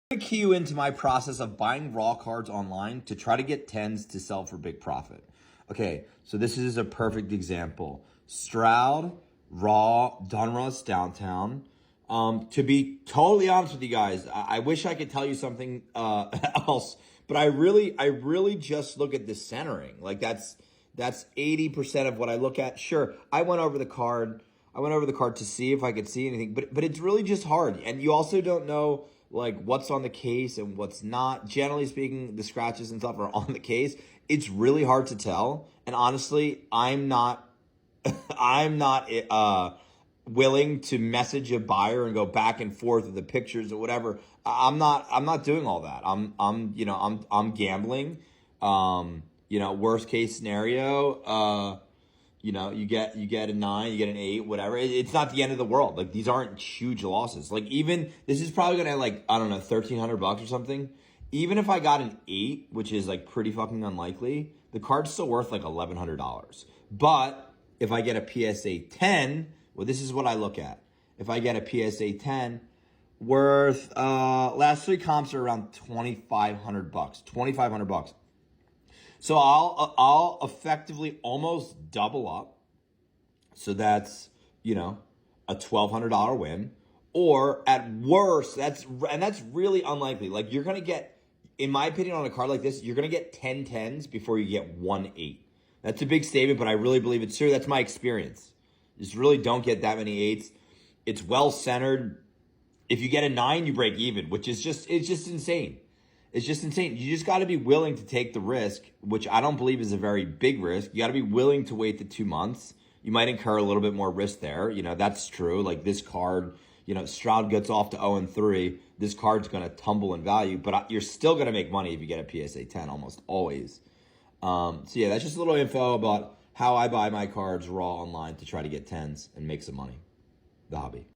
I'm gonna key you into my process of buying raw cards online to try to get 10s to sell for big profit. Okay, so this is a perfect example. Stroud, raw, Donruss, downtown. To be totally honest with you guys, I wish I could tell you something else, but I really just look at the centering. Like that's 80% of what I look at. Sure, I went over the card to see if I could see anything, but it's really just hard. And you also don't know like what's on the case and what's not. Generally speaking, the scratches and stuff are on the case. It's really hard to tell. And honestly, I'm not willing to message a buyer and go back and forth with the pictures or whatever. I'm not doing all that. I'm gambling. Worst case scenario, you get a 9, you get an 8, whatever. It's not the end of the world. Like, these aren't huge losses. Like, even this is probably gonna, like, I don't know, $1,300 or something. Even if I got an 8, which is like pretty fucking unlikely, the card's still worth like $1,100. But if I get a PSA 10, well, this is what I look at. If I get a PSA 10 worth, last 3 comps are around $2,500. So I'll effectively almost double up. So that's, a $1,200 win. Or at worst, that's really unlikely. Like, you're going to get, in my opinion, on a card like this, you're going to get 10 10s before you get 1 8. That's a big statement, but I really believe it's true. That's my experience. Just really don't get that many 8s. It's well centered. If you get a 9, you break even, which is it's just insane. It's just insane. You just got to be willing to take the risk, which I don't believe is a very big risk. You got to be willing to wait the 2 months. You might incur a little bit more risk there. That's true. Like this card, Stroud gets off to 0-3. This card's going to tumble in value, but you're still going to make money if you get a PSA 10 almost always. So yeah, that's just a little info about how I buy my cards raw online to try to get 10s and make some money. The hobby.